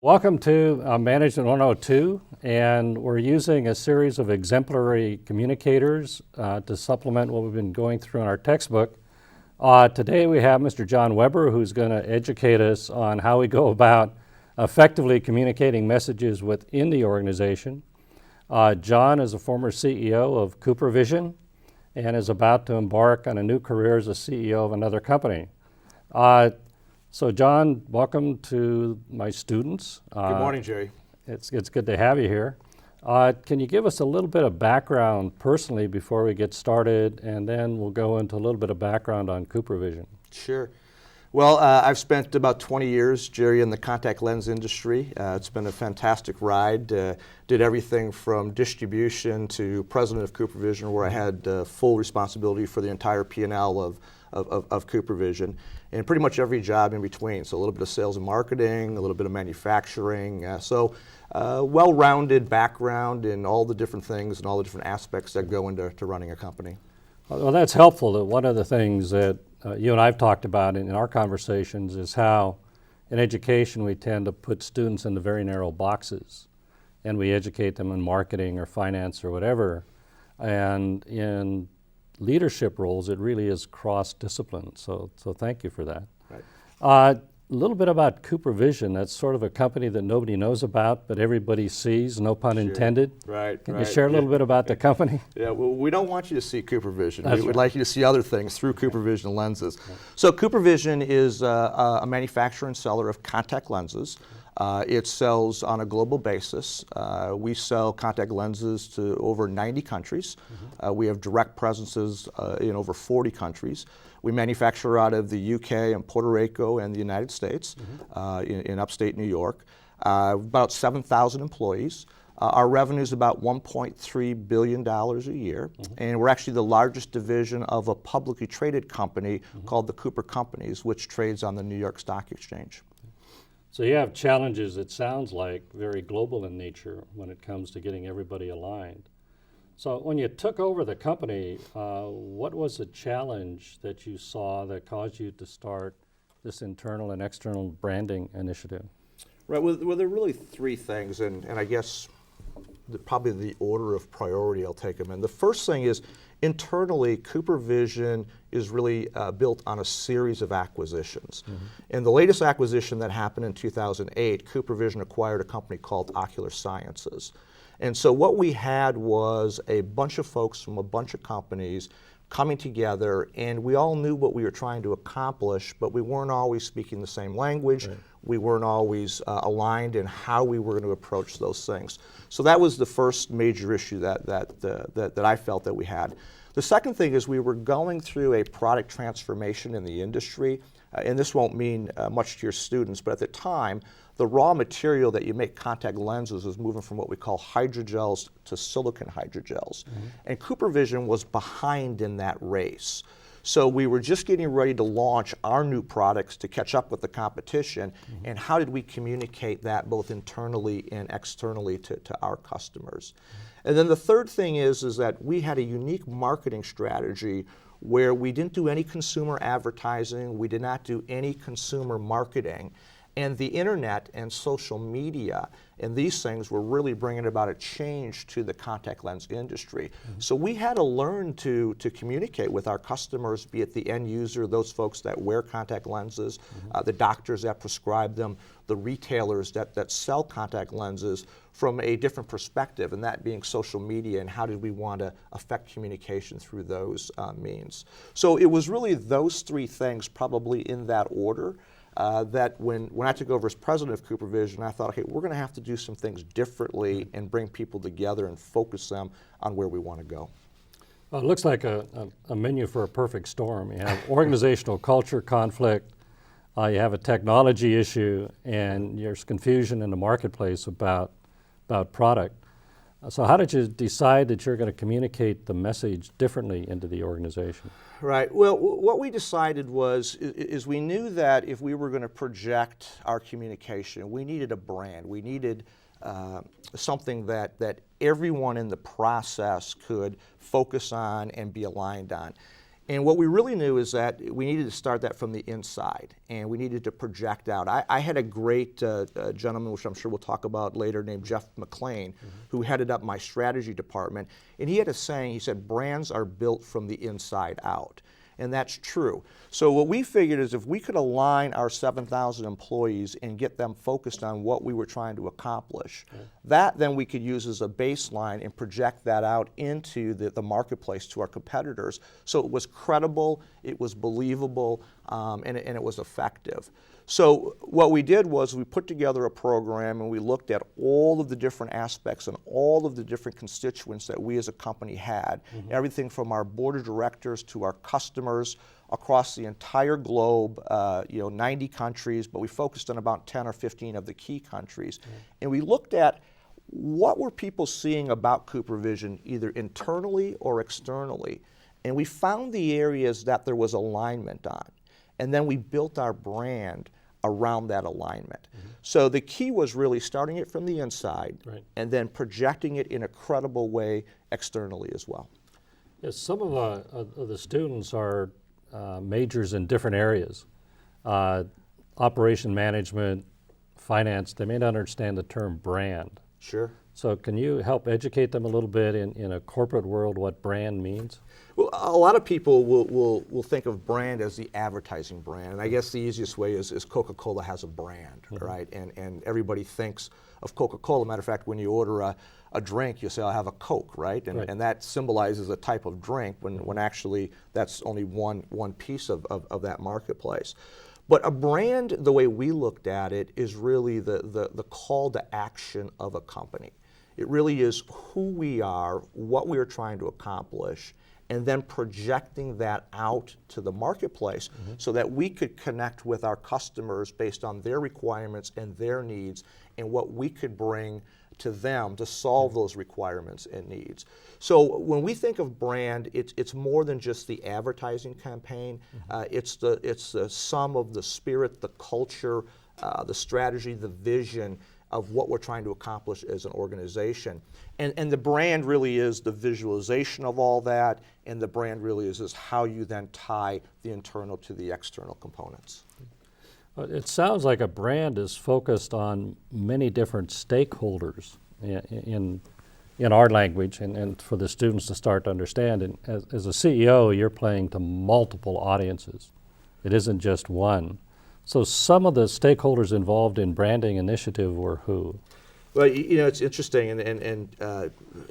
Welcome to Management 102, and we're using a series of exemplary communicators to supplement what we've been going through in our textbook. Today we have Mr. JohnWeber, who's going to educate us on how we go about effectively communicating messages within the organization. John is a former CEO of CooperVision and is about to embark on a new career as a CEO of another company. So John, welcome to my students. Good morning, Jerry. It's good to have you here. Can you give us a little bit of background personally before we get started, and then we'll go into a little bit of background on CooperVision. Sure. Well, I've spent about 20 years, Jerry, in the contact lens industry. It's been a fantastic ride. Did everything from distribution to president of CooperVision, where I had full responsibility for the entire P&L of CooperVision, and pretty much every job in between. So a little bit of sales and marketing, a little bit of manufacturing. Well-rounded background in all the different things and all the different aspects that go into running a company. Well, that's helpful. One of the things that you and I have talked about in our conversations is how in education we tend to put students into very narrow boxes, and we educate them in marketing or finance or whatever. And in leadership roles, it really is cross-discipline. So thank you for that. Right. A little bit about CooperVision. That's sort of a company that nobody knows about, but everybody sees, no pun intended. Right. Can you share a little bit about the company? Yeah, well, we don't want you to see CooperVision. That's We'd right. like you to see other things through CooperVision lenses. So CooperVision is a manufacturer and seller of contact lenses. It sells on a global basis. We sell contact lenses to over 90 countries. We have direct presences in over 40 countries. We manufacture out of the UK and Puerto Rico and the United States in upstate New York. About 7,000 employees. Our revenue is about $1.3 billion a year, and we're actually the largest division of a publicly traded company called the Cooper Companies, which trades on the New York Stock Exchange. So you have challenges, it sounds like, very global in nature when it comes to getting everybody aligned. So when you took over the company, what was the challenge that you saw that caused you to start this internal and external branding initiative? Right, well there are really three things, and I guess probably the order of priority I'll take them in. The first thing is, internally, CooperVision is really built on a series of acquisitions. And the latest acquisition that happened in 2008, CooperVision acquired a company called Ocular Sciences. And so what we had was a bunch of folks from a bunch of companies coming together, and we all knew what we were trying to accomplish, but we weren't always speaking the same language. Right. We weren't always aligned in how we were going to approach those things. So that was the first major issue that I felt that we had. The second thing is we were going through a product transformation in the industry, and this won't mean much to your students, but at the time, the raw material that you make contact lenses is moving from what we call hydrogels to silicon hydrogels. And CooperVision was behind in that race. So we were just getting ready to launch our new products to catch up with the competition, and how did we communicate that both internally and externally to our customers? And then the third thing is that we had a unique marketing strategy where we didn't do any consumer advertising, we did not do any consumer marketing. And the internet and social media and these things were really bringing about a change to the contact lens industry. So we had to learn to communicate with our customers, be it the end user, those folks that wear contact lenses, the doctors that prescribe them, the retailers that sell contact lenses, from a different perspective, and that being social media, and how did we want to affect communication through those means. So it was really those three things, probably in that order, that when I took over as president of CooperVision, I thought, okay, we're going to have to do some things differently and bring people together and focus them on where we want to go. Well, it looks like a menu for a perfect storm. You have organizational culture conflict, you have a technology issue, and there's confusion in the marketplace about product. So how did you decide that you're going to communicate the message differently into the organization? Right. Well, what we decided is we knew that if we were going to project our communication, we needed a brand. We needed something that everyone in the process could focus on and be aligned on. And what we really knew is that we needed to start that from the inside, and we needed to project out. I had a great gentleman, which I'm sure we'll talk about later, named Jeff McLean, who headed up my strategy department. And he had a saying, he said, brands are built from the inside out. And that's true. So what we figured is if we could align our 7,000 employees and get them focused on what we were trying to accomplish, that then we could use as a baseline and project that out into the marketplace to our competitors. So it was credible, it was believable, and it was effective. So what we did was we put together a program and we looked at all of the different aspects and all of the different constituents that we as a company had, everything from our board of directors to our customers across the entire globe, 90 countries, but we focused on about 10 or 15 of the key countries. And we looked at what were people seeing about CooperVision, either internally or externally. And we found the areas that there was alignment on. And then we built our brand around that alignment. So the key was really starting it from the inside and then projecting it in a credible way externally as well. Yes, some of the students are majors in different areas. Operation management, finance, they may not understand the term brand. Sure. So can you help educate them a little bit in a corporate world what brand means? Well, a lot of people will think of brand as the advertising brand, and I guess the easiest way is Coca-Cola has a brand, right? And everybody thinks of Coca-Cola. Matter of fact, when you order a drink, you say, I'll have a Coke, right? And that symbolizes a type of drink when actually that's only one piece of that marketplace. But a brand, the way we looked at it, is really the call to action of a company. It really is who we are, what we are trying to accomplish, and then projecting that out to the marketplace so that we could connect with our customers based on their requirements and their needs and what we could bring to them to solve those requirements and needs. So when we think of brand, it's more than just the advertising campaign. It's the sum of the spirit, the culture, the strategy, the vision of what we're trying to accomplish as an organization. And the brand really is the visualization of all that, and the brand really is how you then tie the internal to the external components. It sounds like a brand is focused on many different stakeholders in our language and for the students to start to understand. And as a CEO, you're playing to multiple audiences. It isn't just one. So some of the stakeholders involved in branding initiative were who? Well, it's interesting, and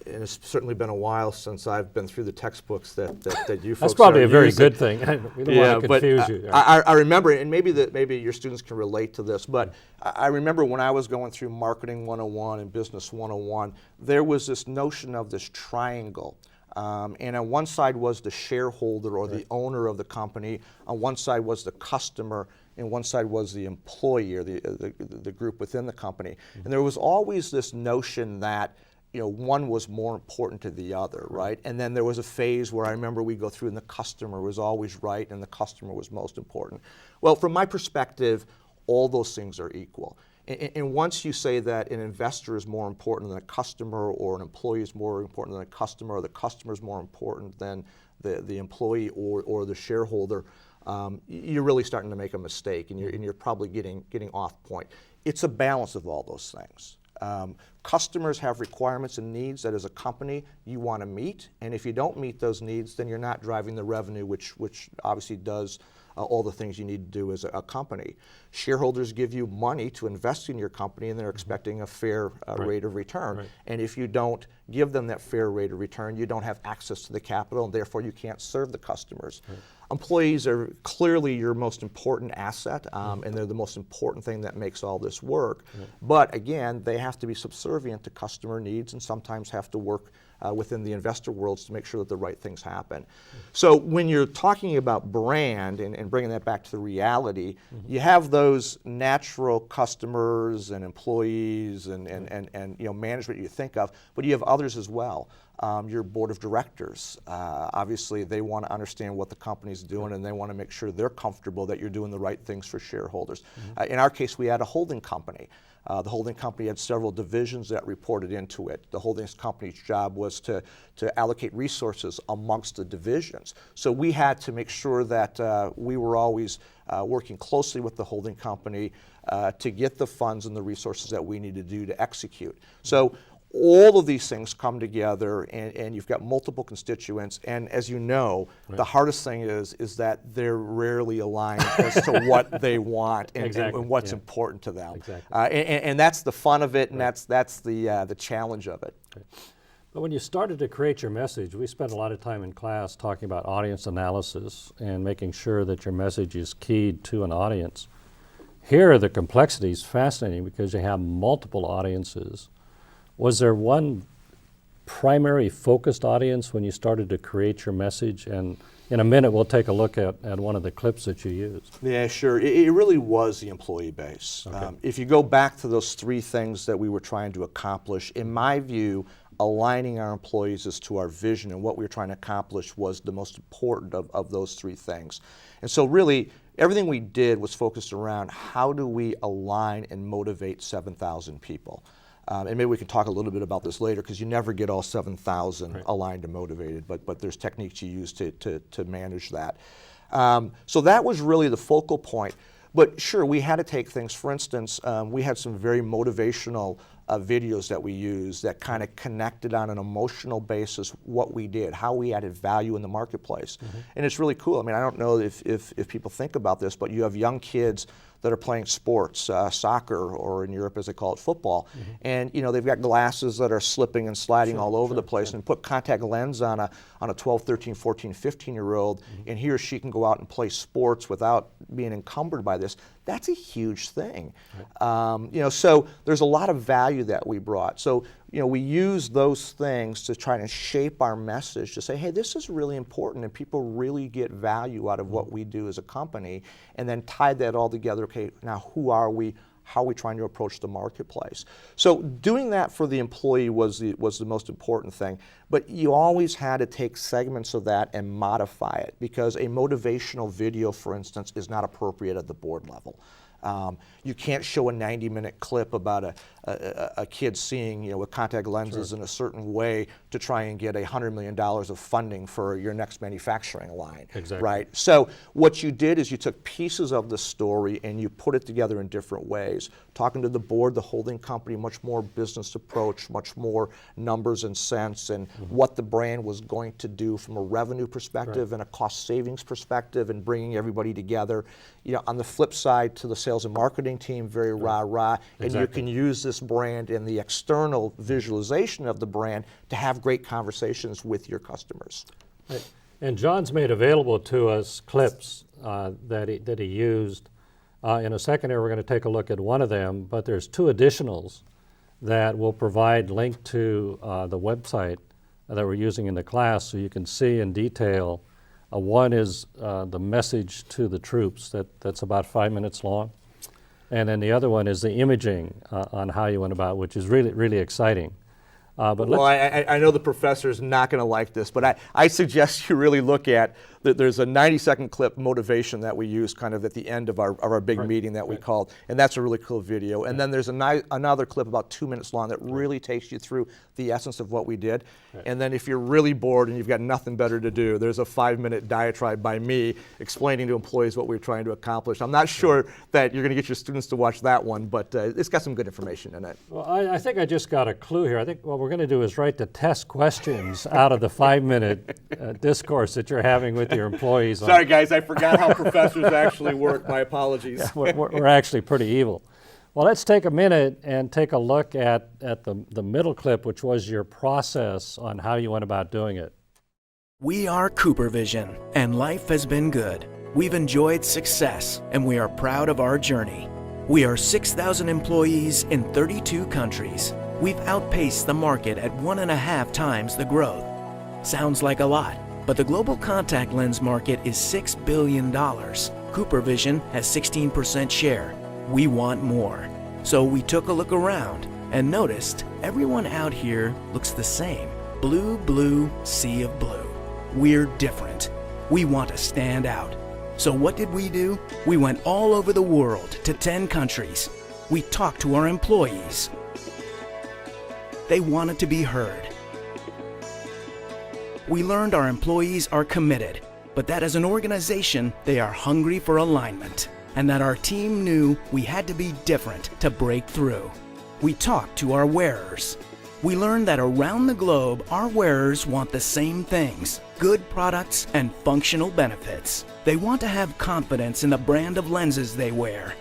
it's certainly been a while since I've been through the textbooks that you folks That's probably are a very using. good thing. We don't want to confuse you. I remember, and maybe your students can relate to this, but I remember when I was going through Marketing 101 and Business 101, there was this notion of this triangle. And on one side was the shareholder or the owner of the company, on one side was the customer, and one side was the employee or the group within the company. And there was always this notion that one was more important to the other, right? And then there was a phase where I remember we go through and the customer was always right and the customer was most important. Well, from my perspective, all those things are equal. And once you say that an investor is more important than a customer, or an employee is more important than a customer, or the customer is more important than the employee or the shareholder, you're really starting to make a mistake, and you're probably getting off point. It's a balance of all those things. Customers have requirements and needs that as a company you want to meet, and if you don't meet those needs, then you're not driving the revenue, which obviously does all the things you need to do as a company. Shareholders give you money to invest in your company, and they're expecting a fair rate of return. And if you don't give them that fair rate of return, you don't have access to the capital, and therefore you can't serve the customers. Employees are clearly your most important asset, and they're the most important thing that makes all this work. But again, they have to be subservient to customer needs and sometimes have to work within the investor worlds to make sure that the right things happen. So when you're talking about brand and bringing that back to the reality, you have those natural customers and employees and management you think of, but you have others as well. your board of directors. Obviously, they want to understand what the company's doing, and they want to make sure they're comfortable that you're doing the right things for shareholders. In our case, we had a holding company. The holding company had several divisions that reported into it. The holding company's job was to allocate resources amongst the divisions. So we had to make sure that we were always working closely with the holding company to get the funds and the resources that we need to do to execute. So all of these things come together, and you've got multiple constituents, and as you know, the hardest thing is that they're rarely aligned as to what they want and what's important to them. And that's the fun of it, and that's the challenge of it. But when you started to create your message, we spent a lot of time in class talking about audience analysis and making sure that your message is keyed to an audience. Here, the complexity is fascinating because you have multiple audiences. Was there one primary focused audience when you started to create your message? And in a minute, we'll take a look at one of the clips that you used. Yeah, sure. It really was the employee base. Okay. If you go back to those three things that we were trying to accomplish, in my view, aligning our employees as to our vision and what we were trying to accomplish was the most important of those three things. And so really, everything we did was focused around how do we align and motivate 7,000 people. And maybe we can talk a little bit about this later, because you never get all 7,000 aligned and motivated, but there's techniques you use to manage that. So that was really the focal point. But sure, we had to take things, for instance, we had some very motivational videos that we used that kind of connected on an emotional basis what we did, how we added value in the marketplace. And it's really cool. I mean, I don't know if people think about this, but you have young kids that are playing sports, soccer, or in Europe as they call it, football. And you know, they've got glasses that are slipping and sliding all over the place, and put contact lens on a 12, 13, 14, 15-year-old, and he or she can go out and play sports without being encumbered by this. That's a huge thing. You know, so there's a lot of value that we brought. So, you know, we use those things to try to shape our message to say, hey, this is really important, and people really get value out of what we do as a company, and then tie that all together. Okay, now who are we? How are we trying to approach the marketplace? So doing that for the employee was the most important thing. But you always had to take segments of that and modify it, because a motivational video, for instance, is not appropriate at the board level. You can't show a 90-minute clip about a kid seeing, you know, with contact lenses in a certain way to try and get $100 million of funding for your next manufacturing line. Right? So what you did is you took pieces of the story and you put it together in different ways. Talking to the board, the holding company, much more business approach, much more numbers and cents, and what the brand was going to do from a revenue perspective and a cost savings perspective, and bringing everybody together. You know, on the flip side, to the sales and marketing team, very rah-rah, and you can use this brand and the external visualization of the brand to have great conversations with your customers. And John's made available to us clips that he used. In a second here, we're going to take a look at one of them, but there's two additionals that will provide link to the website that we're using in the class, so you can see in detail. One is the message to the troops, that's about 5 minutes long. And then the other one is the imaging on how you went about, which is really, really exciting. Well, I know the professor's not going to like this, but I suggest you really look at that. There's a 90-second clip motivation that we use kind of at the end of our big meeting that we called, and that's a really cool video. And then there's another clip about 2 minutes long that really takes you through the essence of what we did. And then if you're really bored and you've got nothing better to do, there's a 5-minute diatribe by me explaining to employees what we're trying to accomplish. I'm not sure that you're going to get your students to watch that one, but it's got some good information in it. Well, I think I just got a clue here. I think what we're going to do is write the test questions out of the 5-minute discourse that you're having with your employees. Sorry, guys, I forgot how professors actually work. My apologies. Yeah, we're actually pretty evil. Well, let's take a minute and take a look at the middle clip, which was your process on how you went about doing it. We are CooperVision, and life has been good. We've enjoyed success, and we are proud of our journey. We are 6,000 employees in 32 countries. We've outpaced the market at 1.5 times the growth. Sounds like a lot, but the global contact lens market is $6 billion. CooperVision has 16% share. We want more. So we took a look around and noticed everyone out here looks the same. blue, blue, sea of blue. We're different. We want to stand out. So what did we do? We went all over the world to 10 countries. We talked to our employees. They wanted to be heard. We learned our employees are committed, but that as an organization, they are hungry for alignment, and that our team knew we had to be different to break through. We talked to our wearers. We learned that around the globe, our wearers want the same things: good products and functional benefits. They want to have confidence in the brand of lenses they wear.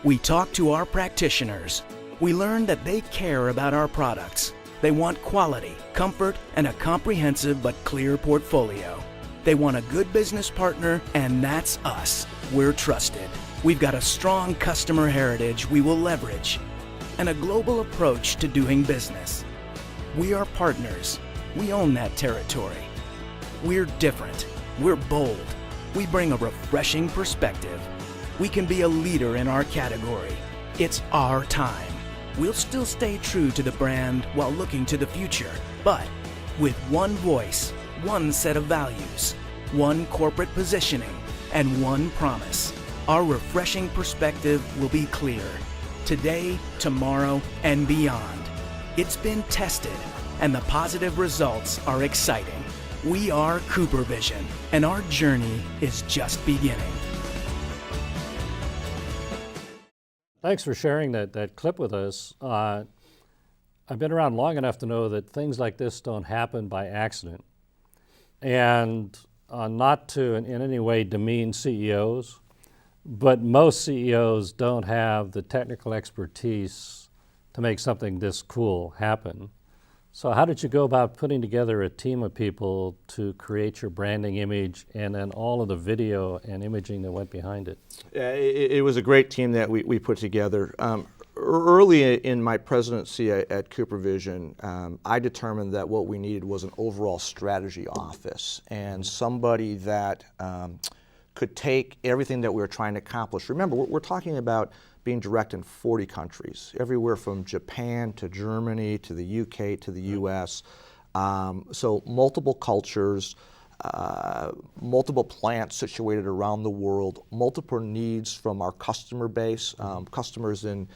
We talked to our practitioners. We learned that they care about our products. They want quality, comfort, and a comprehensive but clear portfolio. They want a good business partner, and that's us. We're trusted. We've got a strong customer heritage we will leverage, and a global approach to doing business. We are partners. We own that territory. We're different. We're bold. We bring a refreshing perspective. We can be a leader in our category. It's our time. We'll still stay true to the brand while looking to the future, but with one voice, one set of values, one corporate positioning, and one promise. Our refreshing perspective will be clear today, tomorrow, and beyond. It's been tested, and the positive results are exciting. We are CooperVision, and our journey is just beginning. Thanks for sharing that clip with us. I've been around long enough to know that things like this don't happen by accident. And not to in any way demean CEOs, but most CEOs don't have the technical expertise to make something this cool happen. So how did you go about putting together a team of people to create your branding image and then all of the video and imaging that went behind it? It was a great team that we put together. Early in my presidency at CooperVision, I determined that what we needed was an overall strategy office and somebody that could take everything that we were trying to accomplish. Remember, we're talking about being direct in 40 countries, everywhere from Japan to Germany to the UK to the US. So multiple cultures, multiple plants situated around the world, multiple needs from our customer base. Customers in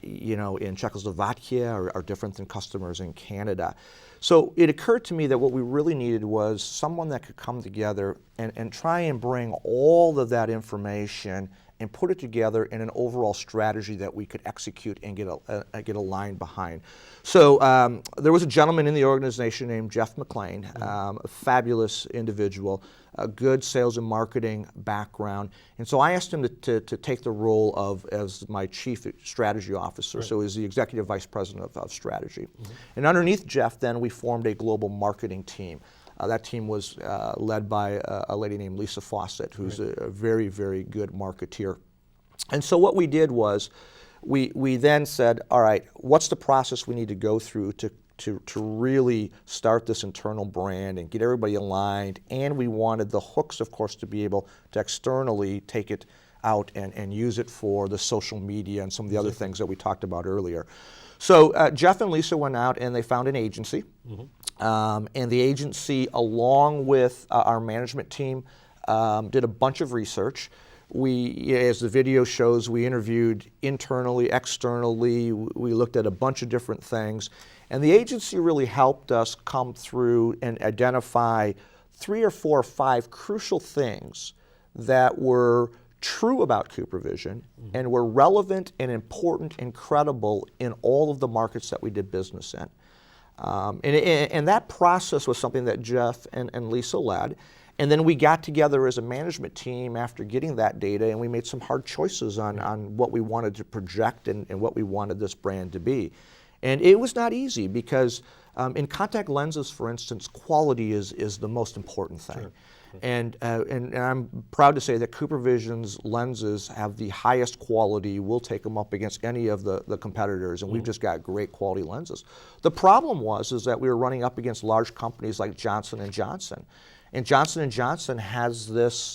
Czechoslovakia are different than customers in Canada. So it occurred to me that what we really needed was someone that could come together and try and bring all of that information and put it together in an overall strategy that we could execute and get a line behind. So there was a gentleman in the organization named Jeff McLean, a fabulous individual, a good sales and marketing background. And so I asked him to take the role as my chief strategy officer, so he's the executive vice president of strategy. And underneath Jeff, then we formed a global marketing team. That team was led by a lady named Lisa Fawcett, who's a very, very good marketeer. And so what we did was we then said, all right, what's the process we need to go through to really start this internal brand and get everybody aligned? And we wanted the hooks, of course, to be able to externally take it out and use it for the social media and some of the other things that we talked about earlier. So Jeff and Lisa went out and they found an agency. And the agency, along with our management team, did a bunch of research. As the video shows, we interviewed internally, externally. We looked at a bunch of different things. And the agency really helped us come through and identify 3 or 4 or 5 crucial things that were true about CooperVision and were relevant and important and credible in all of the markets that we did business in. And that process was something that Jeff and Lisa led. And then we got together as a management team after getting that data, and we made some hard choices on what we wanted to project and what we wanted this brand to be. And it was not easy because in contact lenses, for instance, quality is the most important thing. Sure. And I'm proud to say that CooperVision's lenses have the highest quality. We'll take them up against any of the competitors, and we've just got great quality lenses. The problem is that we were running up against large companies like Johnson & Johnson. And Johnson & Johnson has this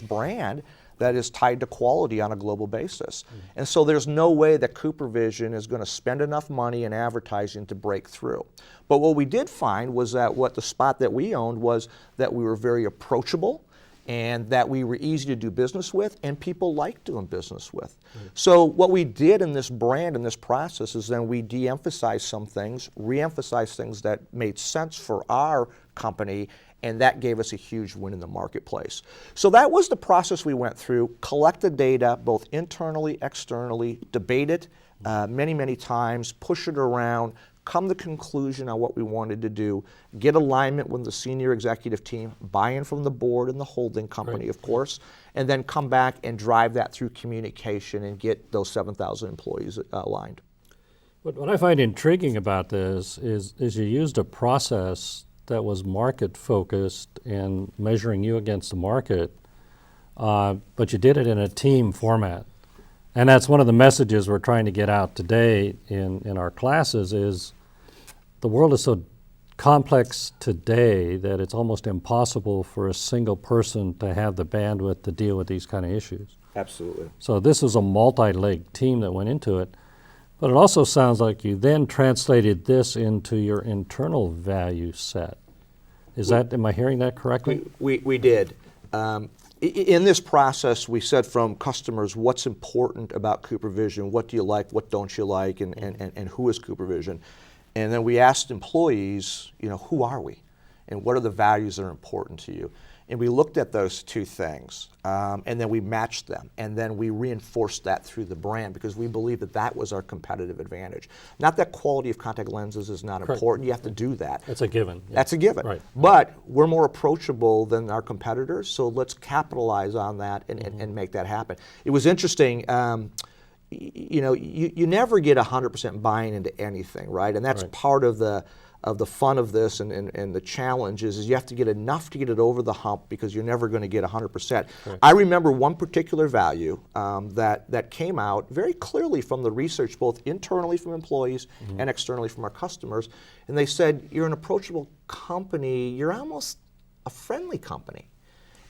brand that is tied to quality on a global basis. And so there's no way that CooperVision is going to spend enough money in advertising to break through. But what we did find was that what the spot that we owned was that we were very approachable, and that we were easy to do business with, and people liked doing business with. So what we did in this brand, in this process, is then we de-emphasized some things, re-emphasized things that made sense for our company, and that gave us a huge win in the marketplace. So that was the process we went through: collect the data, both internally, externally, debate it many, many times, push it around, come to conclusion on what we wanted to do, get alignment with the senior executive team, buy-in from the board and the holding company, of course, and then come back and drive that through communication and get those 7,000 employees aligned. But what I find intriguing about this is you used a process that was market-focused and measuring you against the market, but you did it in a team format. And that's one of the messages we're trying to get out today in our classes is the world is so complex today that it's almost impossible for a single person to have the bandwidth to deal with these kind of issues. Absolutely. So this is a multi-leg team that went into it. But it also sounds like you then translated this into your internal value set. Am I hearing that correctly? We did. In this process, we said from customers what's important about CooperVision, what do you like, what don't you like, and who is CooperVision. And then we asked employees, who are we? And what are the values that are important to you? And we looked at those two things, and then we matched them, and then we reinforced that through the brand because we believe that that was our competitive advantage. Not that quality of contact lenses is not important. You have to do that. That's a given. Yeah. That's a given. Right. But we're more approachable than our competitors, so let's capitalize on that and make that happen. It was interesting. You never get 100% buy-in into anything, right? And that's part of the fun of this and the challenge is you have to get enough to get it over the hump because you're never going to get 100%. Right. I remember one particular value that came out very clearly from the research, both internally from employees and externally from our customers, and they said, you're an approachable company, you're almost a friendly company.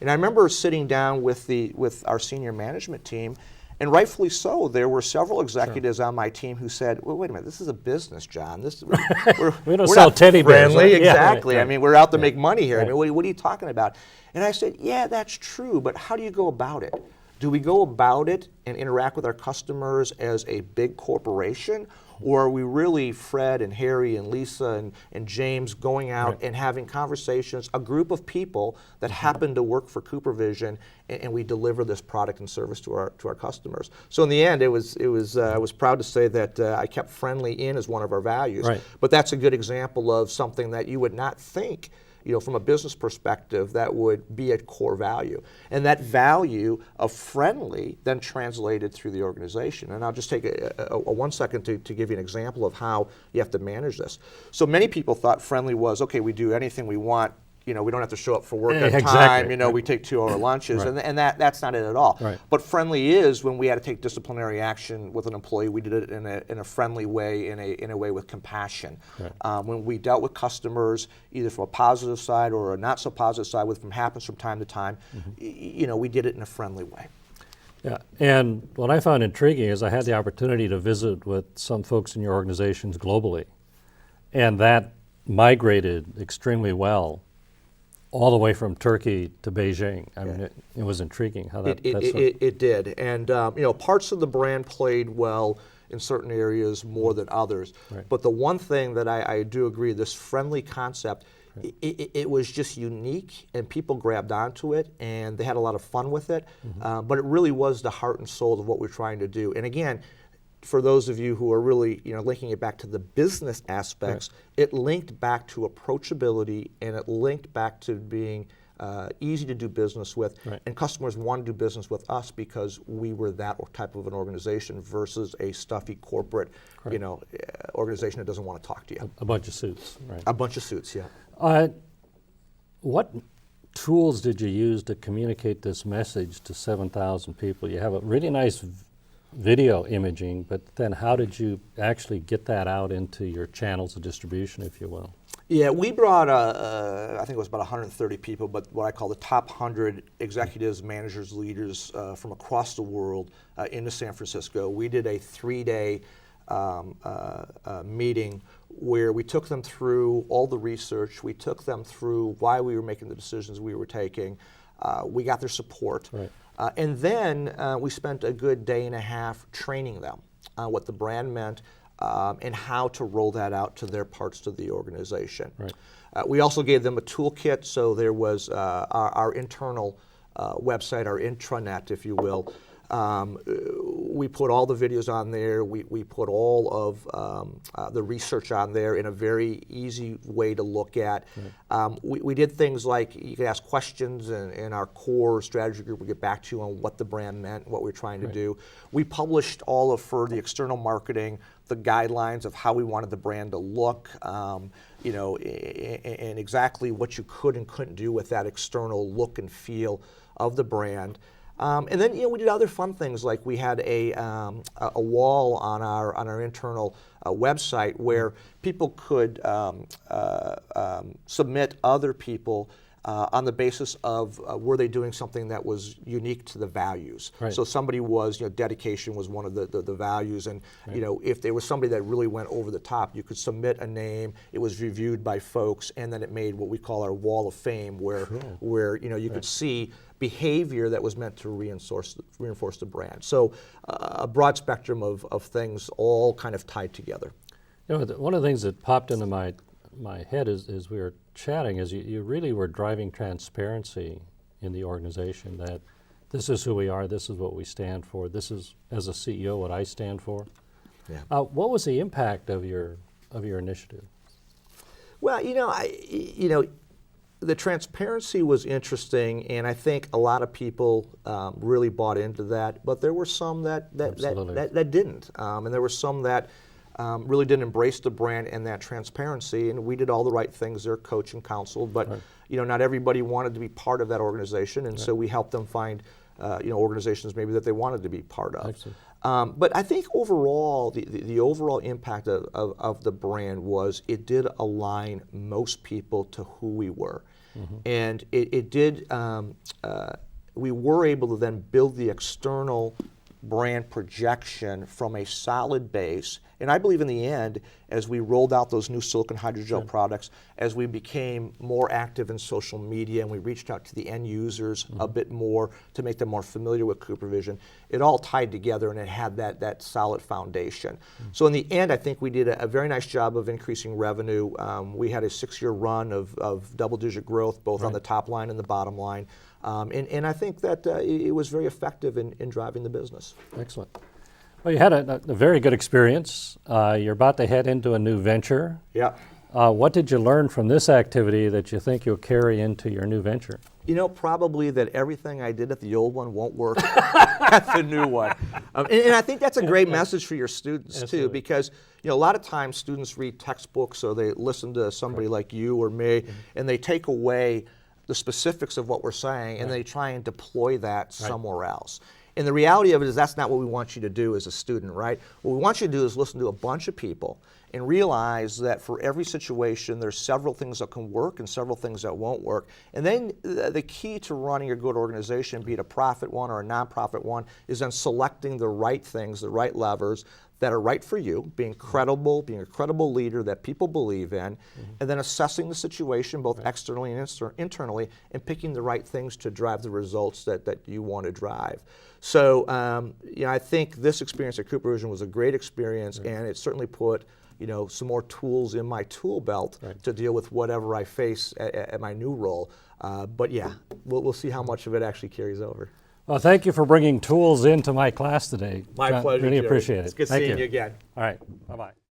And I remember sitting down with our senior management team, and rightfully so, there were several executives on my team who said, well, wait a minute, this is a business, John. We don't sell teddy bears. Friendly, Right? exactly. Yeah, I mean, we're out to make money here. Right. I mean, what are you talking about? And I said, yeah, that's true, but how do you go about it? Do we go about it and interact with our customers as a big corporation? Or are we really Fred and Harry and Lisa and James going out and having conversations, a group of people that happen to work for CooperVision, and we deliver this product and service to our customers? So in the end, I was proud to say that I kept friendly in as one of our values. Right. But that's a good example of something that you would not think, from a business perspective, that would be a core value. And that value of friendly then translated through the organization. And I'll just take a 1 second to give you an example of how you have to manage this. So many people thought friendly was, okay, we do anything we want. We don't have to show up for work on time. We take 2-hour lunches, and that's not it at all. Right. But friendly is when we had to take disciplinary action with an employee. We did it in a friendly way, in a way with compassion. Right. When we dealt with customers, either from a positive side or a not so positive side, which happens from time to time, we did it in a friendly way. Yeah, and what I found intriguing is I had the opportunity to visit with some folks in your organizations globally, and that migrated extremely well all the way from Turkey to Beijing. I mean, it was intriguing how that it did. And parts of the brand played well in certain areas more than others. Right. But the one thing that I do agree, this friendly concept, it was just unique, and people grabbed onto it, and they had a lot of fun with it. But it really was the heart and soul of what we're trying to do. And again, for those of you who are really linking it back to the business aspects, it linked back to approachability, and it linked back to being easy to do business with, and customers want to do business with us because we were that type of an organization versus a stuffy corporate organization that doesn't want to talk to you. A bunch of suits, right? A bunch of suits, yeah. What tools did you use to communicate this message to 7,000 people? You have a really nice video imaging, but then how did you actually get that out into your channels of distribution, if you will? Yeah, we brought, I think it was about 130 people, but what I call the top 100 executives, managers, leaders from across the world into San Francisco. We did a 3-day meeting where we took them through all the research, we took them through why we were making the decisions we were taking, we got their support, Right. And then we spent a good day and a half training them on what the brand meant, and how to roll that out to their parts of the organization. Right. We also gave them a toolkit, so there was our internal website, our intranet, if you will. We put all the videos on there. We put all of the research on there in a very easy way to look at. Right. We did things like you could ask questions, and our core strategy group would get back to you on what the brand meant, what we're trying to do. We published all of, for the external marketing, the guidelines of how we wanted the brand to look, you know, and exactly what you could and couldn't do with that external look and feel of the brand. And then, you know, we did other fun things, like we had a wall on our internal website where people could submit other people on the basis of were they doing something that was unique to the values. Right. So somebody was, you know, dedication was one of the values, and you know, if there was somebody that really went over the top, you could submit a name. It was reviewed by folks, and then it made what we call our wall of fame, where you know, you could see behavior that was meant to reinforce the brand. So a broad spectrum of things, all kind of tied together. You know, one of the things that popped into my head as we were chatting is you really were driving transparency in the organization, that this is who we are, this is what we stand for, this is, as a CEO, what I stand for. Yeah. What was the impact of your initiative? Well, you know, the transparency was interesting, and I think a lot of people really bought into that. But there were some that didn't, and there were some that really didn't embrace the brand and that transparency. And we did all the right things there, coach and counsel. But you know, not everybody wanted to be part of that organization, and so we helped them find you know, organizations maybe that they wanted to be part of. But I think overall, the overall impact of the brand was it did align most people to who we were. And it did, we were able to then build the external brand projection from a solid base. And I believe in the end, as we rolled out those new silicone hydrogel products, as we became more active in social media and we reached out to the end users a bit more to make them more familiar with CooperVision, it all tied together and it had that solid foundation. So in the end, I think we did a very nice job of increasing revenue. We had a 6-year run of double-digit growth, both on the top line and the bottom line. And I think that it was very effective in driving the business. Excellent. Well, you had a very good experience. You're about to head into a new venture. Yeah. What did you learn from this activity that you think you'll carry into your new venture? You know, probably that everything I did at the old one won't work at the new one. And I think that's a great message for your students, too, because you know, a lot of times students read textbooks or they listen to somebody like you or me, and they take away the specifics of what we're saying, and they try and deploy that somewhere else. And the reality of it is that's not what we want you to do as a student, right? What we want you to do is listen to a bunch of people and realize that for every situation, there's several things that can work and several things that won't work. And then the key to running a good organization, be it a profit one or a nonprofit one, is then selecting the right things, the right levers that are right for you, being credible, being a credible leader that people believe in, and then assessing the situation both externally and internally, and picking the right things to drive the results that you want to drive. So you know, I think this experience at CooperVision was a great experience, and it certainly put you know, some more tools in my tool belt to deal with whatever I face at my new role. But yeah, we'll see how much of it actually carries over. Well, thank you for bringing tools into my class today. My pleasure, Really Jerry. appreciate it. It's good Thank seeing you again. All right, bye-bye.